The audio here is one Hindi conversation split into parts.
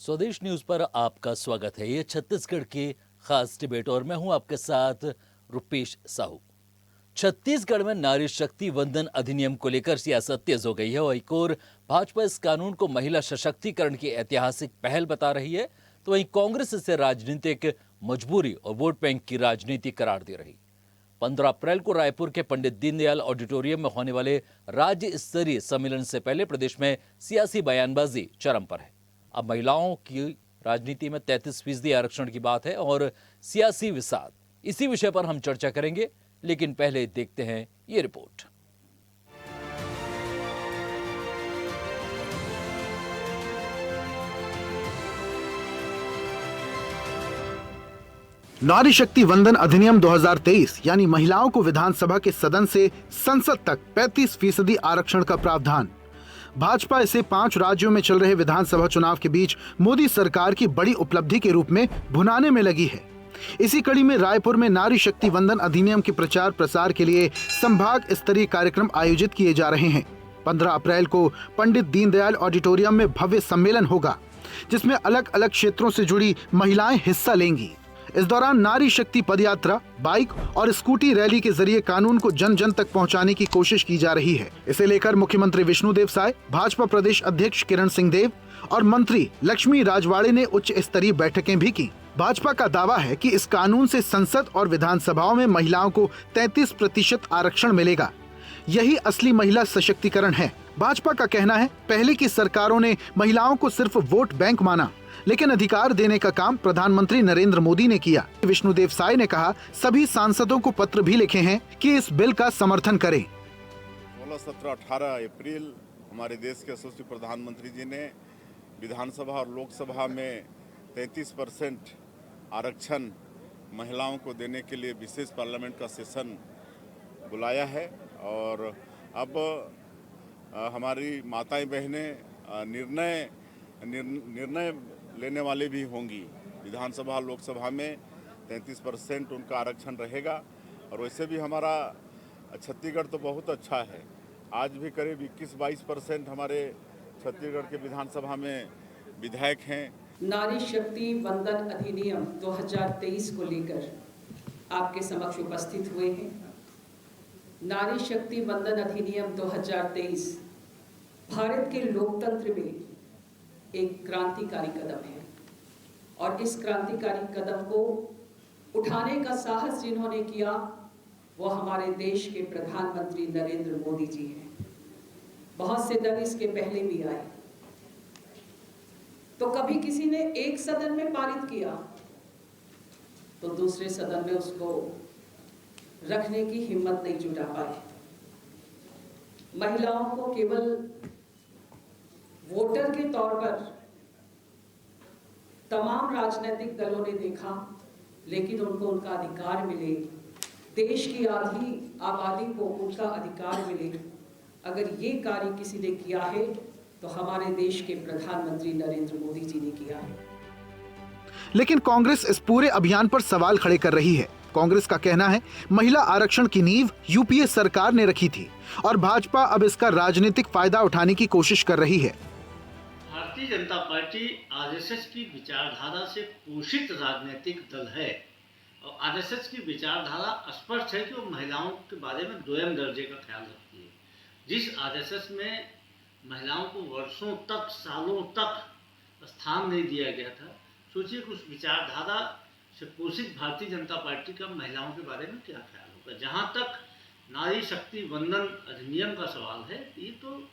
स्वदेश न्यूज पर आपका स्वागत है। ये छत्तीसगढ़ की खास डिबेट और मैं हूं आपके साथ रुपेश साहू। छत्तीसगढ़ में नारी शक्ति वंदन अधिनियम को लेकर सियासत तेज हो गई है और एक और भाजपा इस कानून को महिला सशक्तिकरण की ऐतिहासिक पहल बता रही है, तो वहीं कांग्रेस इसे राजनीतिक मजबूरी और वोट बैंक की राजनीति करार दे रही। 15 अप्रैल को रायपुर के पंडित दीनदयाल ऑडिटोरियम में होने वाले राज्य स्तरीय सम्मेलन से पहले प्रदेश में सियासी बयानबाजी चरम पर है। अब महिलाओं की राजनीति में 33% आरक्षण की बात है और सियासी विवाद, इसी विषय पर हम चर्चा करेंगे, लेकिन पहले देखते हैं ये रिपोर्ट। नारी शक्ति वंदन अधिनियम 2023 यानी महिलाओं को विधानसभा के सदन से संसद तक 35% आरक्षण का प्रावधान। भाजपा इसे 5 राज्यों में चल रहे विधानसभा चुनाव के बीच मोदी सरकार की बड़ी उपलब्धि के रूप में भुनाने में लगी है। इसी कड़ी में रायपुर में नारी शक्ति वंदन अधिनियम के प्रचार प्रसार के लिए संभाग स्तरीय कार्यक्रम आयोजित किए जा रहे हैं। 15 अप्रैल को पंडित दीनदयाल ऑडिटोरियम में भव्य सम्मेलन होगा, जिसमें अलग अलग क्षेत्रों से जुड़ी महिलाएं हिस्सा लेंगी। इस दौरान नारी शक्ति पदयात्रा, बाइक और स्कूटी रैली के जरिए कानून को जन जन तक पहुंचाने की कोशिश की जा रही है। इसे लेकर मुख्यमंत्री विष्णुदेव साय, भाजपा प्रदेश अध्यक्ष किरण सिंह देव और मंत्री लक्ष्मी राजवाड़े ने उच्च स्तरीय बैठकें भी की। भाजपा का दावा है कि इस कानून से संसद और विधानसभाओं में महिलाओं को 33% आरक्षण मिलेगा। यही असली महिला सशक्तिकरण है। भाजपा का कहना है, पहले की सरकारों ने महिलाओं को सिर्फ वोट बैंक माना, लेकिन अधिकार देने का काम प्रधानमंत्री नरेंद्र मोदी ने किया। विष्णुदेव साय ने कहा, सभी सांसदों को पत्र भी लिखे हैं कि इस बिल का समर्थन करें। 16, 17, 18 अप्रैल हमारे देश के यशस्वी प्रधानमंत्री जी ने विधानसभा और लोकसभा में 33% आरक्षण महिलाओं को देने के लिए विशेष पार्लियामेंट का सेशन बुलाया है और अब हमारी माताएं बहनें निर्णय लेने वाले भी होंगी। विधानसभा लोकसभा में 33% उनका आरक्षण रहेगा और वैसे भी हमारा छत्तीसगढ़ तो बहुत अच्छा है। आज भी करीब 21-22% हमारे छत्तीसगढ़ के विधानसभा में विधायक हैं। नारी शक्ति वंदन अधिनियम 2023 को लेकर आपके समक्ष उपस्थित हुए हैं। नारी शक्ति वंदन अधिनियम 2023 भारत के लोकतंत्र में एक क्रांतिकारी कदम है और इस क्रांतिकारी कदम को उठाने का साहस जिन्होंने किया वो हमारे देश के प्रधानमंत्री नरेंद्र मोदी जी हैं। बहुत से दल इसके पहले भी आए, तो कभी किसी ने एक सदन में पारित किया तो दूसरे सदन में उसको रखने की हिम्मत नहीं जुटा पाए। महिलाओं को केवल वोटर के तौर पर तमाम राजनीतिक दलों ने देखा, लेकिन उनको उनका अधिकार मिले, देश की आधी आबादी को उनका अधिकार मिले, अगर ये कार्य किसी ने किया है तो हमारे देश के प्रधानमंत्री नरेंद्र मोदी जी ने किया है। लेकिन कांग्रेस इस पूरे अभियान पर सवाल खड़े कर रही है। कांग्रेस का कहना है, महिला आरक्षण की नींव यूपीए सरकार ने रखी थी और भाजपा अब इसका राजनीतिक फायदा उठाने की कोशिश कर रही है। भारतीय जनता पार्टी आरएसएस की विचारधारा से पोषित राजनीतिक दल है और आरएसएस की विचारधारा स्पष्ट है कि वो महिलाओं के बारे में दोयम दर्जे का ख्याल रखती है। जिस आरएसएस में महिलाओं को वर्षों तक, सालों तक स्थान नहीं दिया गया था, सोचिए कि उस विचारधारा से पोषित भारतीय जनता पार्टी का महिलाओं के बारे में क्या ख्याल होगा। जहाँ तक नारी शक्ति वंदन अधिनियम का सवाल है, ये तो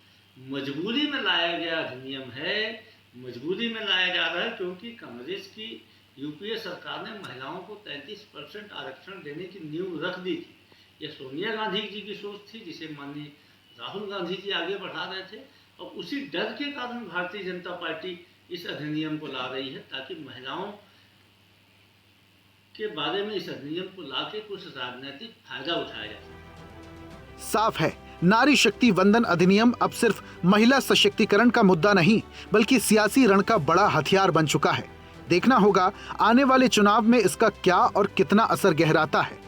मजबूरी में लाया गया अधिनियम है, मजबूरी में लाया जा रहा है क्योंकि कांग्रेस की यूपीए सरकार ने महिलाओं को 33% आरक्षण देने की नींव रख दी थी। यह सोनिया गांधी जी की सोच थी, जिसे माननीय राहुल गांधी जी आगे बढ़ा रहे थे और उसी डर के कारण भारतीय जनता पार्टी इस अधिनियम को ला रही है ताकि महिलाओं के बारे में इस अधिनियम को लाके कुछ राजनीतिक फायदा उठाया जा सके। साफ है, नारी शक्ति वंदन अधिनियम अब सिर्फ महिला सशक्तिकरण का मुद्दा नहीं, बल्कि सियासी रण का बड़ा हथियार बन चुका है। देखना होगा आने वाले चुनाव में इसका क्या और कितना असर गहराता है।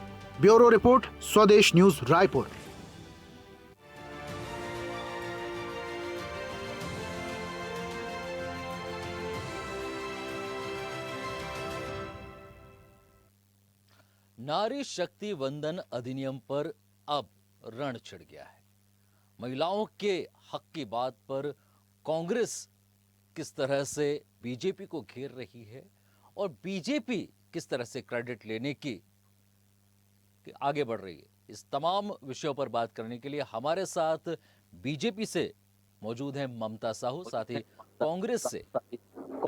ब्यूरो रिपोर्ट, स्वदेश न्यूज, रायपुर। नारी शक्ति वंदन अधिनियम पर अब रण छिड़ गया है। महिलाओं के हक की बात पर कांग्रेस किस तरह से बीजेपी को घेर रही है और बीजेपी किस तरह से क्रेडिट लेने की आगे बढ़ रही है, इस तमाम विषयों पर बात करने के लिए हमारे साथ बीजेपी से मौजूद हैं ममता साहू, साथ ही कांग्रेस से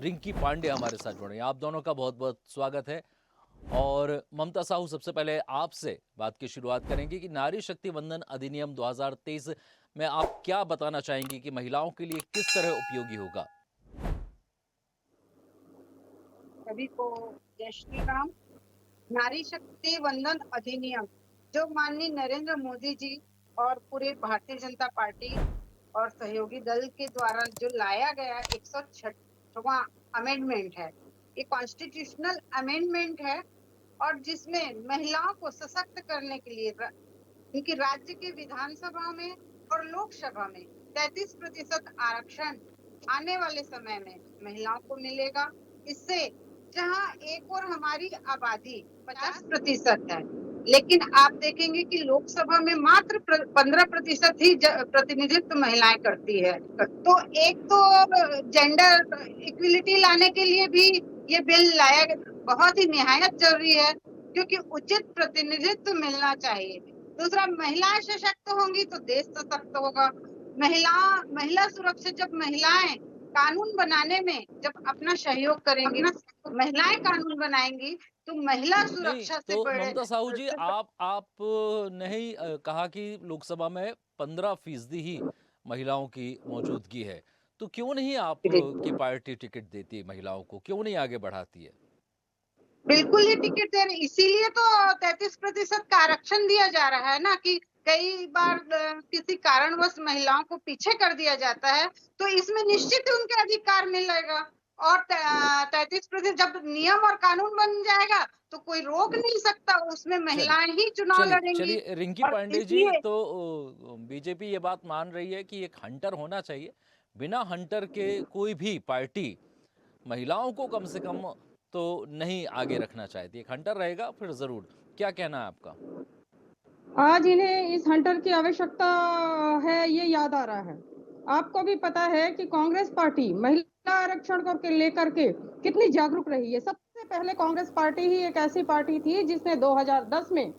रिंकी पांडे हमारे साथ जुड़े हैं। आप दोनों का बहुत बहुत स्वागत है। और ममता साहू, सबसे पहले आपसे बात की शुरुआत करेंगे कि नारी शक्ति वंदन अधिनियम 2023 में आप क्या बताना चाहेंगी कि महिलाओं के लिए किस तरह उपयोगी होगा? सभी को जय श्री राम। नारी शक्ति वंदन अधिनियम जो माननीय नरेंद्र मोदी जी और पूरे भारतीय जनता पार्टी और सहयोगी दल के द्वारा जो लाया गया 106वां अमेंडमेंट है, ये कॉन्स्टिट्यूशनल अमेंडमेंट है और जिसमें महिलाओं को सशक्त करने के लिए उनकी राज्य के विधानसभा में और लोकसभा में 33% आरक्षण आने वाले समय में महिलाओं को मिलेगा। इससे जहां एक और हमारी आबादी 50% है, लेकिन आप देखेंगे कि लोकसभा में मात्र 15% ही प्रतिनिधित्व महिलाएं करती है। तो एक तो जेंडर इक्विलिटी लाने के लिए भी ये बिल लाया बहुत ही निहायत जरूरी है, क्योंकि उचित प्रतिनिधित्व मिलना चाहिए। दूसरा, महिलाएं सशक्त होंगी तो देश सशक्त होगा। महिला सुरक्षा, जब महिलाएं कानून बनाने में जब अपना सहयोग करेंगी, महिलाएं कानून बनाएंगी तो महिला सुरक्षा से तो बड़े ममता साहू जी, आप नहीं कहा कि लोकसभा में 15% ही महिलाओं की मौजूदगी है, तो क्यों नहीं आप की पार्टी टिकट देती है महिलाओं को, क्यों नहीं आगे बढ़ाती है? बिल्कुल ही टिकट दे रहे, इसीलिए तो 33% का आरक्षण दिया जा रहा है ना, कि कई बार किसी कारणवश महिलाओं को पीछे कर दिया जाता है, तो इसमें निश्चित ही उनके अधिकार मिलेगा। और 33% जब नियम और कानून बन जाएगा तो कोई रोक नहीं सकता, उसमें महिलाएं ही चुनाव लड़ेंगी। चलिए रिंकी और पांडे जी, इसलिए तो बीजेपी ये बात मान रही है कि एक हंटर होना चाहिए, बिना हंटर के कोई भी पार्टी महिलाओं को कम से कम तो नहीं आगे रखना चाहती। एक हंटर रहेगा फिर जरूर। क्या कहना है आपका? आज इन्हें इस हंटर की आवश्यकता है, ये याद आ रहा है। आपको भी पता है कि कांग्रेस पार्टी महिला आरक्षण को लेकर के कितनी जागरूक रही है। सबसे पहले कांग्रेस पार्टी ही एक ऐसी पार्टी थी जिसने 2010 में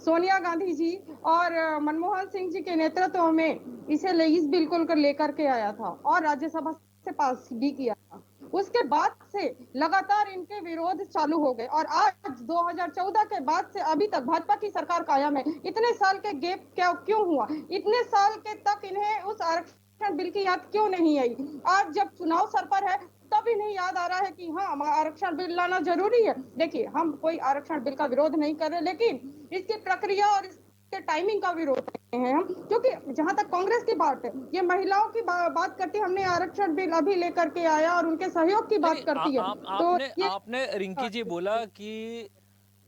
सोनिया गांधी जी और मनमोहन सिंह जी के नेतृत्व में इस बिल को लेकर के आया था और राज्यसभा से पास भी किया था। उसके बाद से लगातार इनके विरोध चालू हो गए और आज 2014 के बाद से अभी तक भाजपा की सरकार कायम है। इतने साल के गैप क्यों हुआ? इतने साल के तक इन्हें उस आरक्षण बिल की याद क्यों नहीं आई? आज जब चुनाव सर पर है तब इन्हें याद आ रहा है कि हाँ, आरक्षण बिल लाना जरूरी है। देखिए, हम कोई आरक्षण बिल का विरोध नहीं कर रहे, लेकिन इसकी प्रक्रिया और इसके टाइमिंग का विरोध करते हैं हम, क्योंकि जहां तक कांग्रेस की बात है, ये महिलाओं की बात करती है। हमने आरक्षण बिल अभी लेकर के आया और उनके सहयोग की बात करती है। आपने रिंकी जी बोला कि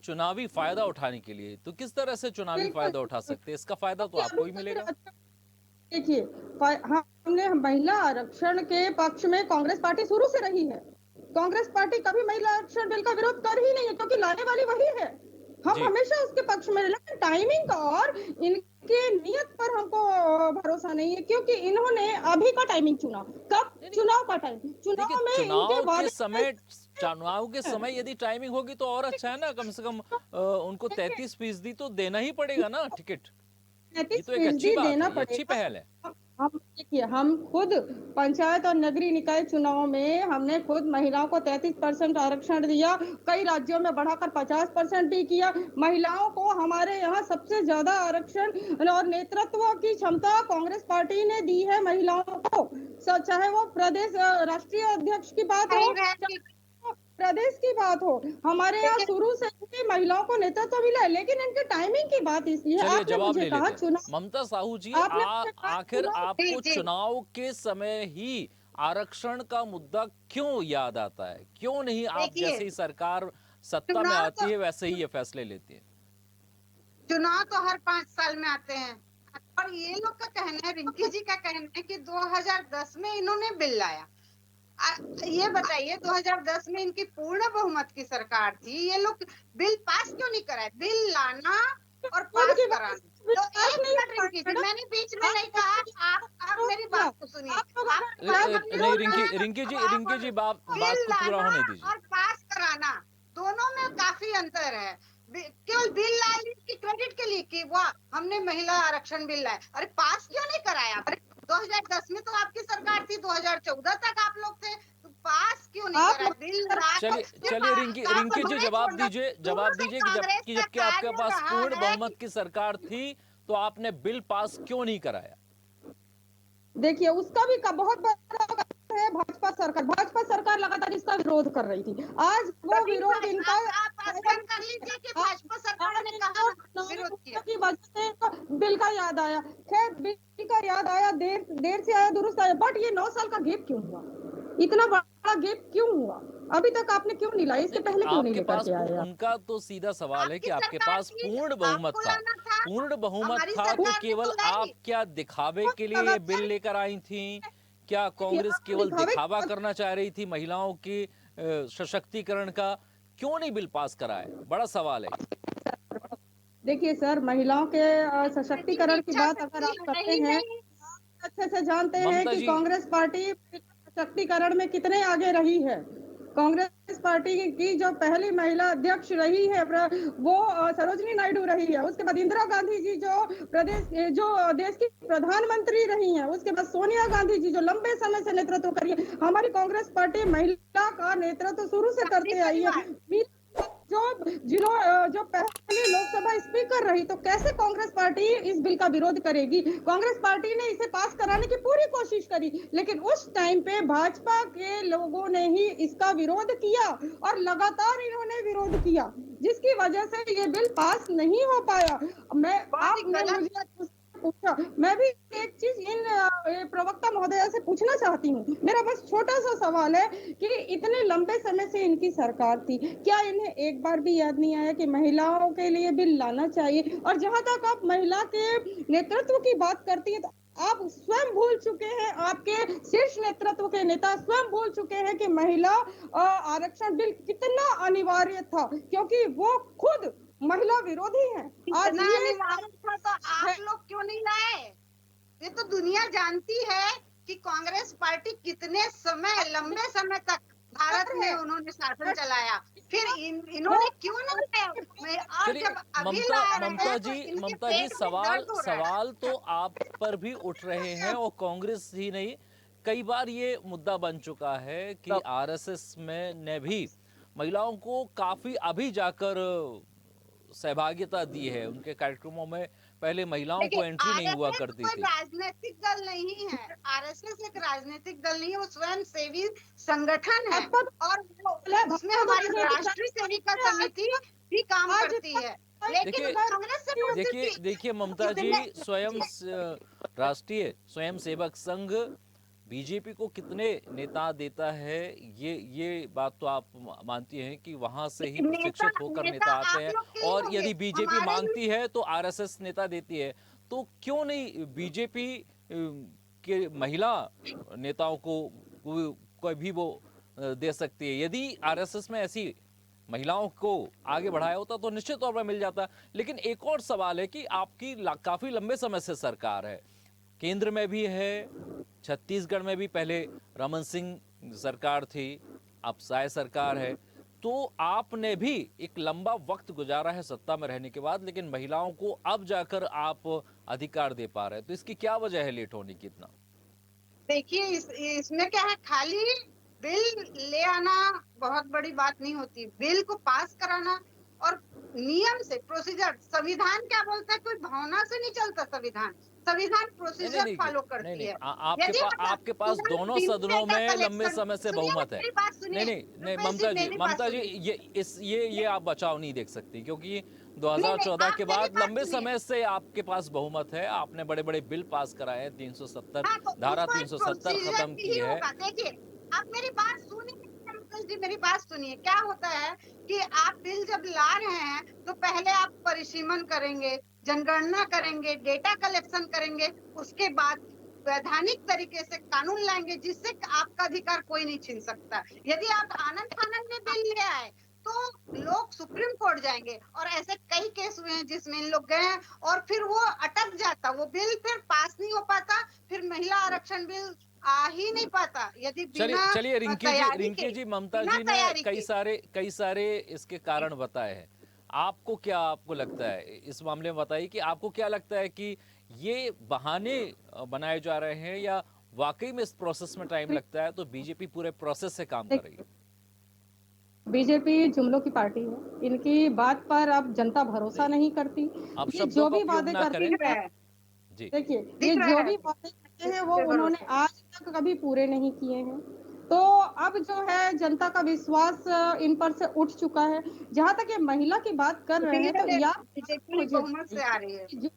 चुनावी फायदा उठाने के लिए, तो किस तरह से चुनावी फायदा उठा सकते हैं? इसका फायदा तो आपको ही मिलेगा। देखिए, हमने महिला आरक्षण के पक्ष में कांग्रेस पार्टी शुरू से रही है। कांग्रेस पार्टी कभी महिला आरक्षण बिल का विरोध कर ही नहीं है, क्योंकि लाने वाली वही है। हम हमेशा उसके पक्ष में, लेकिन टाइमिंग और इनके नियत पर हमको भरोसा नहीं है, क्योंकि इन्होंने अभी का टाइमिंग चुना। कब? चुनाव का टाइम। चुनाव के समय यदि टाइमिंग होगी तो और अच्छा है ना। कम से कम उनको 33% तो देना ही पड़ेगा ना टिकट। ये तो एक अच्छी बात है, अच्छी पहल है। हम देखिए, हम खुद पंचायत और नगरीय निकाय चुनाव में हमने खुद महिलाओं को 33% आरक्षण दिया, कई राज्यों में बढ़ाकर 50% भी किया। महिलाओं को हमारे यहाँ सबसे ज्यादा आरक्षण और नेतृत्व की क्षमता कांग्रेस पार्टी ने दी है महिलाओं को, चाहे वो प्रदेश राष्ट्रीय अध्यक्ष की बात हो, प्रदेश की बात हो। हमारे यहाँ शुरू से ही महिलाओं को नेतृत्व मिला है, लेकिन इनकी टाइमिंग की बात इसलिए आपने मुझे कहा चुनाव। ममता साहू जी, आखिर आपको चुनाव के समय ही आरक्षण का मुद्दा क्यों याद आता है? क्यों नहीं आप जैसे ही सरकार सत्ता में आती है वैसे ही ये फैसले लेती है? चुनाव तो हर 5 साल में आते हैं और ये लोग का कहना है, रिंकी जी का कहना है कि 2010 में इन्होंने बिल लाया। ये बताइए 2010 में इनकी पूर्ण बहुमत की सरकार थी, ये लोग बिल पास क्यों नहीं कराए? बिल लाना और विरोध पास की कराना। बिल तो पास एक नहीं मिनट हुआ रिंकी जी, मैडम। मैंने बीच में नहीं आप कहा, लोग आप विरोध मेरी किया। बात को सुनिए। आप लोग आप अगर विरोध जब नहीं, विरोध रिंकी करें रिंकी जी तो आप रिंकी जी बात बिल को पूरा लाना होने दीजिए। और पास कराना, दोनों में काफी अंतर है। केवल बिल ला ली कि क्रेडिट के लिए कि वाह हमने महिला आरक्षण बिल लाया, अरे पास क्यों नहीं कराया? अरे 2010 में तो आपकी सरकार थी, 2014 तक आप लोग थे, तो पास क्यों नहीं आप कराया? लोग बिल चलिए लाकर चलिए रिंकी जी जवाब दीजिए शुरू से कि कांग्रेस का जबकि आपके कार्य पास रहा पूर्ण है बहुमत की सरकार थी तो आपने बिल पास क्यों नहीं कराया? देखिए उसका भी बहुत बड़ा कारण है भाजपा सरकार लगातार इसका विरोध कर रही थी। आज वो कभी विरोध इनका आप स्वीकार कर लीजिए कि भाजपा सरकार ने कहा विरोध किया। की वजह से बिल का याद आया। खैर बिल का याद आया, देर देर से आया दुरुस्त आया, बट ये 9 साल का गैप क्यों हुआ? इतना बड़ा गैप क्यों हुआ? अभी तक आपने क्यों नहीं लाया? इससे नहीं, पहले क्यों नहीं आपके लेकर पास के आए आप? उनका तो सीधा सवाल है कि आपकी आपके सरकार पास थी, पूर्ण बहुमत आपको था। लाना था, पूर्ण बहुमत हमारी था तो सरकार ने केवल तो लाई। आप क्या दिखावे के लिए ये बिल लेकर आई थी? क्या देखिए कांग्रेस आप केवल दिखावे दिखावा करना चाह रही थी महिलाओं के सशक्तिकरण का? क्यों नहीं बिल पास कराए? बड़ा सवाल है ये। देखिए सर, महिलाओं के सशक्तिकरण की इच्छा बात अगर शक्ति आप है करते ही हैं, नहीं। अच्छे से जानते हैं ममता कि जी, कांग्रेस पार्टी सशक्तिकरण में कितने आगे रही है। कांग्रेस पार्टी की जो पहली महिला अध्यक्ष रही है वो सरोजिनी नायडू रही है। उसके बाद इंदिरा गांधी जी जो देश की प्रधानमंत्री रही हैं। उसके बाद सोनिया गांधी जी जो लंबे समय से नेतृत्व करी है। हमारी कांग्रेस पार्टी महिला का नेतृत्व शुरू से गांधी करते आई है। परिवार जो जो पहले लोकसभा स्पीकर रही, तो कैसे कांग्रेस पार्टी इस बिल का विरोध करेगी? कांग्रेस पार्टी ने इसे पास कराने की पूरी कोशिश करी, लेकिन उस टाइम पे भाजपा के लोगों ने ही इसका विरोध किया और लगातार इन्होंने विरोध किया, जिसकी वजह से ये बिल पास नहीं हो पाया। बहुत ही आपने गलत मुझे पूछा, मैं भी एक चीज इन प्रवक्ता महोदया से पूछना चाहती हूँ। मेरा बस छोटा सा सवाल है कि इतने लंबे समय से इनकी सरकार थी, क्या इन्हें एक बार भी याद नहीं आया कि महिलाओं के लिए बिल लाना चाहिए? और जहां तक आप महिला के नेतृत्व की बात करती है, तो आप स्वयं भूल चुके हैं, आपके शीर्ष नेतृत्व के नेता स्वयं भूल चुके हैं कि महिला आरक्षण बिल कितना अनिवार्य था, क्योंकि वो खुद महिला विरोधी हैं। आज इतना ये अनिवार्य था तो आप लोग क्यों नहीं लाए? ये तो दुनिया जानती है कि कांग्रेस पार्टी कितने समय, लंबे समय तक भारत में उन्होंने शासन चलाया, फिर इन्होंने क्यों नहीं लाया? और चलिए जब अभी ला रहे हैं तो इनके ममता जी पेट में सवाल दर्द हो रहा है। सवाल तो आप पर भी उठ रहे हैं और कांग्रेस ही नहीं, कई बार ये मुद्दा बन चुका है कि आरएसएस में ने भी महिलाओं को काफी अभी जाकर सहभागिता दी है। उनके कार्यक्रमों में पहले महिलाओं को देखिए एंट्री नहीं हुआ आरएसएस करती कोई थी। राजनीतिक दल नहीं है। आरएसएस एक राजनीतिक दल नहीं है, वो स्वयं सेवी संगठन है और उसमें हमारी राष्ट्रीय सेविका समिति भी काम करती है। लेकिन देखिए कांग्रेस से देखिए देखिए ममता जी, राष्ट्रीय स्वयंसेवक संघ बीजेपी को कितने नेता देता है, ये बात तो आप मानती हैं कि वहां से ही प्रशिक्षित होकर नेता आते आप हैं, लोग के ही और होंगे, यदि बीजेपी हमारे मांगती है तो आरएसएस नेता देती है। तो क्यों नहीं बीजेपी के महिला नेताओं को भी वो दे सकती है? यदि आरएसएस में ऐसी महिलाओं को आगे बढ़ाया होता तो निश्चित तौर पर मिल जाता। लेकिन एक और सवाल है कि आपकी काफी लंबे समय से सरकार है, केंद्र में भी है, छत्तीसगढ़ में भी पहले रमन सिंह सरकार थी, अब साय सरकार है, तो आपने भी एक लंबा वक्त गुजारा है सत्ता में रहने के बाद, लेकिन महिलाओं को अब जाकर आप अधिकार दे पा रहे हैं, तो इसकी क्या वजह है लेट होने की इतना? देखिए इसमें क्या है, खाली बिल ले आना बहुत बड़ी बात नहीं होती। बिल को पास कराना और नियम से, प्रोसीजर, संविधान क्या बोलता है, कोई भावना से नहीं चलता संविधान। संविधान प्रोसीजर फॉलो करती है। यदि आपके पास दोनों सदनों में लंबे समय से बहुमत है। मेरी बात सुनिए, नहीं ममता जी ये आप बचाव नहीं देख सकती, क्योंकि 2014 के बाद लंबे समय से आपके पास बहुमत है। आपने बड़े बड़े बिल पास कराए हैं, 370 धारा 370 खत्म की है। देखिए आप मेरी बात सुनिए जी, मेरी बात सुनिए। क्या होता है कि आप बिल जब ला रहे हैं तो पहले आप परिसीमन करेंगे, जनगणना करेंगे, डेटा कलेक्शन करेंगे, उसके बाद वैधानिक तरीके से कानून लाएंगे जिससे आपका अधिकार कोई नहीं छीन सकता। यदि आप आनंद फानंद में बिल ले आए तो लोग सुप्रीम कोर्ट जाएंगे, और ऐसे कई केस हुए हैं जिसमें इन लोग गए हैं और फिर वो अटक जाता, वो बिल फिर पास नहीं हो पाता, फिर महिला आरक्षण बिल आ ही नहीं पाता यदि चलिए बिना चलिए तैयारी रिंकी के, जी, ममता बिना जी ने तैयारी के। कई सारे इसके कारण बताए हैं। आपको लगता है इस मामले में, बताइए कि आपको क्या लगता है कि ये बहाने बनाए जा रहे हैं या वाकई में इस प्रोसेस में टाइम लगता है, तो बीजेपी पूरे प्रोसेस से काम कर रही है? बीजेपी जुमलों की पार्टी है, इनकी बात पर अब जनता भरोसा नहीं करती। आप ये शब्दों जो का भी उपयोग वादे ना करती करें। है, जी, देखिए ये दिख रहा जो है भी वादे करते हैं वो पे उन्होंने भरोसा। आज तक कभी पूरे नहीं किए हैं। तो अब जो है जनता का विश्वास इन पर से उठ चुका है। जहां तक ये महिला की बात कर रहे हैं, तो याद बीजेपी मुझे बहुमत से आ रही है। कि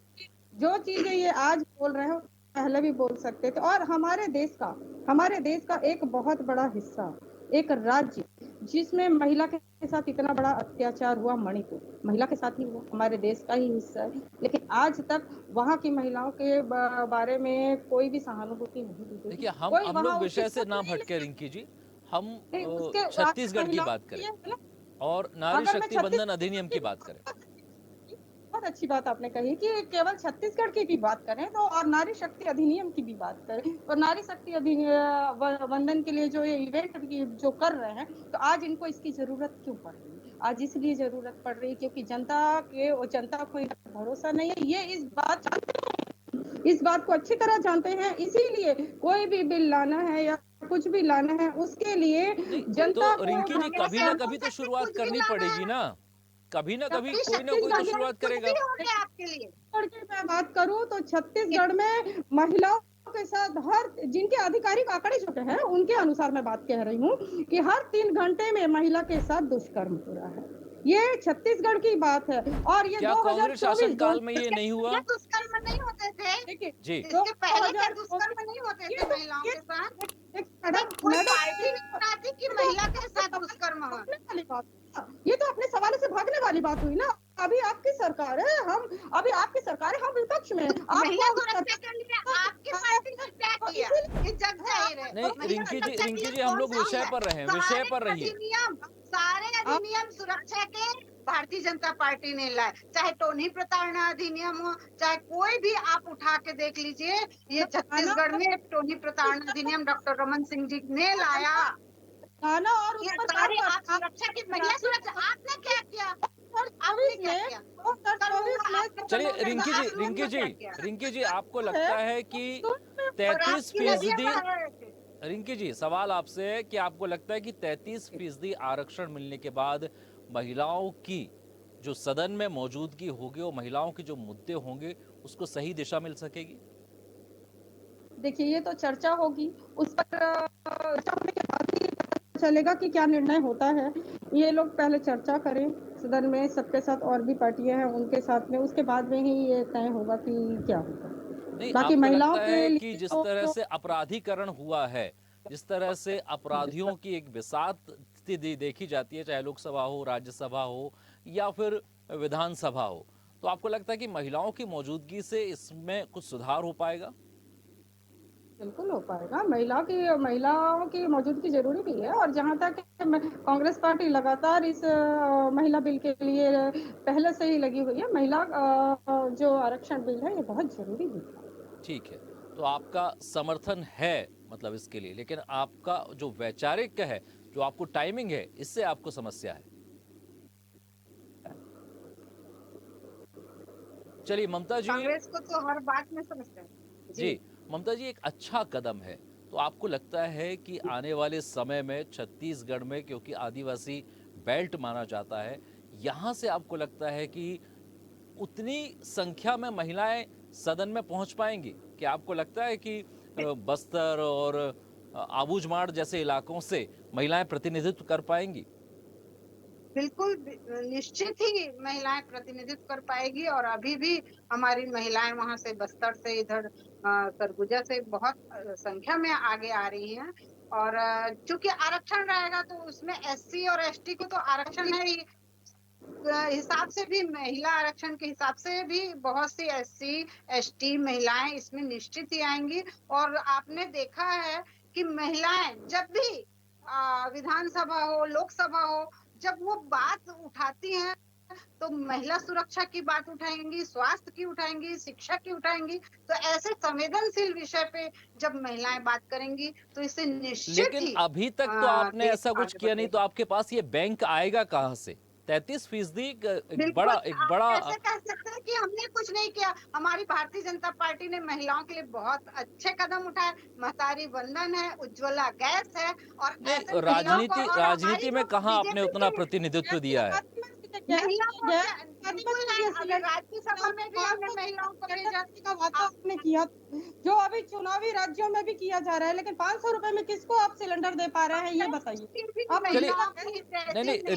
जो चीजें ये आज बोल रहे हो पहले भी बोल सकते थे। और हमारे देश का एक बहुत बड़ा हिस्सा, एक राज्य जिसमें महिला के साथ इतना बड़ा अत्याचार हुआ, मणिपुर महिला के साथ ही हुआ, हमारे देश का ही हिस्सा है। लेकिन आज तक वहां की महिलाओं के बारे में कोई भी सहानुभूति नहीं दी देखिए गई, हम कोई हम वहां लोग उसकी विषय से सुध ना नहीं भटके लेते। रिंकी जी, हम नहीं, उसके छत्तीसगढ़ की महिलाओं बात के करें लिए है ना, और नारी अगर मैं शक्ति बंधन अधिनियम छत्तीसगढ़ की बात करें। बहुत अच्छी बात आपने कही कि केवल छत्तीसगढ़ की भी बात करें तो, और नारी शक्ति अधिनियम की भी बात करें, और नारी शक्ति वंदन के लिए जो ये इवेंट जो कर रहे हैं, तो आज इनको इसकी जरूरत क्यों पड़ रही है? आज इसलिए जरूरत पड़ रही है क्योंकि जनता को भरोसा नहीं है। ये इस बात को अच्छी तरह जानते हैं, इसीलिए कोई भी बिल लाना है या कुछ भी लाना है उसके लिए नहीं जनता तो को रिंकी जी, कभी ना कभी तो शुरुआत कुछ भी करनी लाना पड़ेगी है, ना, कभी ना कभी कभी कोई ना कोई तो छत्तीसगढ़ में शुरुआत कुछ करेगा। भी हो गया आपके लिए। छत्तीसगढ़ की मैं बात करूं तो छत्तीसगढ़ में महिलाओं के साथ हर जिनके आधिकारिक आंकड़े जो हैं उनके अनुसार मैं बात कह रही हूं कि हर 3 घंटे में महिला के साथ दुष्कर्म हो रहा है। ये छत्तीसगढ़ की बात है। और ये क्या कांग्रेस 2024 शासन काल में ये नहीं हुआ? पहले दुष्कर्म नहीं होते थे, देखिए जी, इसके पहले क्या 2024 दुष्कर्म नहीं होते ये थे तो महिलाओं ये के साथ? तब मैडम कोई मैडम पार्टी नहीं बनाती कि महिला के साथ दुष्कर्म हो। भागने वाली बात, ये तो अपने सवाल से भागने वाली बात हुई ना। अभी आपकी सरकार है, हम विपक्ष में हैं। महिला आपको सुरक्षा के लिए आपकी पार्टी ने क्या किया, ये जग जाहिर है। नहीं महिला सुरक्षा के रिंकी लिए जी, हम कौन लोग सा विषय है? पर रहें, विषय पर रहिए। सारे अधिनियम सुरक्षा के भारतीय जनता पार्टी ने लाए, चाहे टोनी प्रताड़ना अधिनियम हो, चाहे कोई भी आप उठा के देख लीजिए। ये छत्तीसगढ़ में टोनी प्रताड़ना अधिनियम डॉक्टर रमन सिंह जी ने लाया। गाना और उस ये पर सारे काम आप सुरक्षा की महिला सुरक्षा आपने क्या किया? आपने क्या किया? 2024 में चलिए आपने क्या किया? रिंकी जी आपको लगता है कि और आपके लिए भी 33%, हम आ रहे थे। रिंकी जी सवाल आपसे है कि आपको लगता है कि 33% आरक्षण मिलने के बाद महिलाओं की जो सदन में मौजूदगी होगी और महिलाओं के जो मुद्दे होंगे उसको सही दिशा मिल सकेगी? देखिए ये तो चर्चा होगी, उस पर चर्चा होने के बाद ही पता चलेगा कि क्या निर्णय होता है। ये लोग पहले चर्चा करें सदन में, सबके साथ और भी पार्टियां हैं उनके साथ में, उसके बाद में ही ये तय होगा कि क्या होगा। नहीं, बाकी आपको महिलाओं लगता के है कि लिए जिस तो तरह से अपराधीकरण हुआ है, जिस तरह से अपराधियों की एक बिसात स्थिति देखी जाती है, चाहे लोकसभा हो, राज्यसभा हो या फिर विधानसभा हो, तो आपको लगता है कि महिलाओं की मौजूदगी से इसमें कुछ सुधार हो पाएगा? बिल्कुल हो पाएगा। महिलाओं की मौजूदगी जरूरी भी है। और जहां तक कांग्रेस पार्टी लगातार इस महिला बिल के लिए पहले से ही लगी हुई है। महिला जो आरक्षण बिल है ये बहुत जरूरी भी है। ठीक है, तो आपका समर्थन है मतलब इसके लिए, लेकिन आपका जो वैचारिक है, जो आपको टाइमिंग है, इससे आपको समस्या है। चलिए ममता जी, कांग्रेस को तो हर बात में समझते हैं जी ममता जी, एक अच्छा कदम है। तो आपको लगता है कि आने वाले समय में छत्तीसगढ़ में, क्योंकि आदिवासी बेल्ट माना जाता है, यहाँ से आपको लगता है कि उतनी संख्या में महिलाएं सदन में पहुंच पाएंगी? क्या आपको लगता है कि बस्तर और आबूझमाड़ जैसे इलाकों से महिलाएं प्रतिनिधित्व कर पाएंगी? बिल्कुल निश्चित ही महिलाएं प्रतिनिधित्व कर पाएगी। और अभी भी हमारी महिलाएं वहां से बस्तर से इधर सरगुजा से बहुत संख्या में आगे आ रही हैं। और चूंकि आरक्षण रहेगा तो उसमें एससी और एसटी को तो आरक्षण है ही, हिसाब से भी, महिला आरक्षण के हिसाब से भी बहुत सी SC ST महिलाएं इसमें निश्चित ही आएंगी। और आपने देखा है कि महिलाएं जब भी विधानसभा हो, लोकसभा हो, जब वो बात उठाती हैं तो महिला सुरक्षा की बात उठाएंगी, स्वास्थ्य की उठाएंगी, शिक्षा की उठाएंगी। तो ऐसे संवेदनशील विषय पे जब महिलाएं बात करेंगी तो इससे निश्चित लेकिन ही अभी तक तो आपने देश ऐसा कुछ आगे किया नहीं, तो बढ़ेगा। आपके पास ये बैंक आएगा कहाँ से? 33% एक बिल्कुल, बड़ा आप कैसे कह सकते हैं कि हमने कुछ नहीं किया। हमारी भारतीय जनता पार्टी ने महिलाओं के लिए बहुत अच्छे कदम उठाए। महतारी वंदन है, उज्ज्वला गैस है, और ऐसे नहीं, महिलाओं को, और हमारी राजनीति में जो कहाँ आपने बीजेपी उतना की प्रतिनिधित्व दिया है? महिलाओं को बिल्कुल नहीं, अभी राज्यसभा में भी हमने महिलाओं को भेजा। का वादा आपने किया, जो अभी चुनावी राज्यों में भी किया जा रहा है, लेकिन 500 रुपए में किसको आप सिलेंडर दे पा रहे हैं, ये बताइए। आप चलिए, नहीं नहीं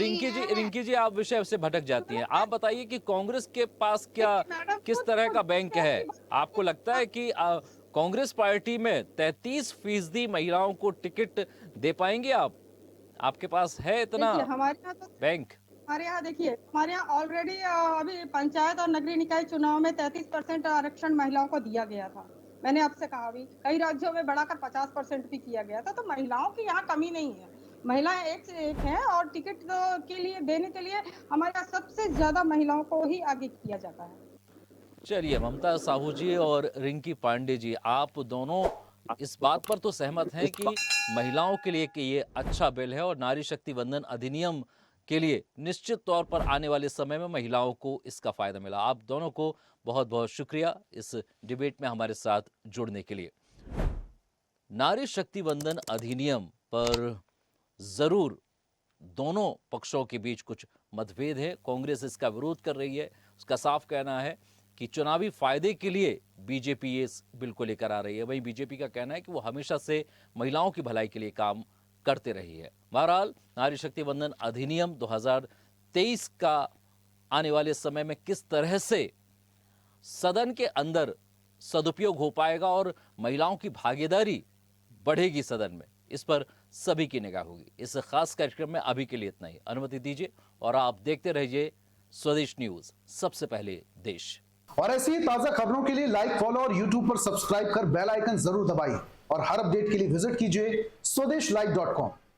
रिंकी जी आप विषय से भटक जाती हैं। आप बताइए कि कांग्रेस के पास क्या किस तरह का बैंक है? आपको लगता है कि कांग्रेस पार्टी में 33% महिलाओं को टिकट दे पाएंगे आप? आपके पास है इतना हमारे यहाँ तो बैंक? हमारे यहाँ देखिए, हमारे यहाँ ऑलरेडी अभी पंचायत और नगरीय निकाय चुनाव में 33% आरक्षण महिलाओं को दिया गया था। मैंने आपसे कहा भी, कई राज्यों में बढ़ाकर 50% भी किया गया था। तो महिलाओं की यहाँ कमी नहीं है, महिलाएं एक से एक हैं, और टिकट के लिए देने के लिए हमारे यहाँ सबसे ज्यादा महिलाओं को ही आगे किया जाता है। चलिए, ममता साहू जी और रिंकी पांडे जी, आप दोनों इस बात पर तो सहमत हैं कि महिलाओं के लिए कि ये अच्छा बिल है, और नारी शक्ति वंदन अधिनियम के लिए निश्चित तौर पर आने वाले समय में महिलाओं को इसका फायदा मिला। आप दोनों को बहुत बहुत शुक्रिया इस डिबेट में हमारे साथ जुड़ने के लिए। नारी शक्ति वंदन अधिनियम पर जरूर दोनों पक्षों के बीच कुछ मतभेद है। कांग्रेस इसका विरोध कर रही है, उसका साफ कहना है कि चुनावी फायदे के लिए बीजेपी इस बिल को लेकर आ रही है। वहीं बीजेपी का कहना है कि वो हमेशा से महिलाओं की भलाई के लिए काम करते रही है। बहरहाल, नारी शक्ति वंदन अधिनियम 2023 का आने वाले समय में किस तरह से सदन के अंदर सदुपयोग हो पाएगा और महिलाओं की भागीदारी बढ़ेगी सदन में, इस पर सभी की निगाह होगी। इस खास कार्यक्रम में अभी के लिए इतना ही। अनुमति दीजिए और आप देखते रहिए स्वदेश न्यूज, सबसे पहले देश। और ऐसी ही ताजा खबरों के लिए लाइक, फॉलो और यूट्यूब पर सब्सक्राइब कर बेल आइकन जरूर दबाइए। और हर अपडेट के लिए विजिट कीजिए swedeshlive.com।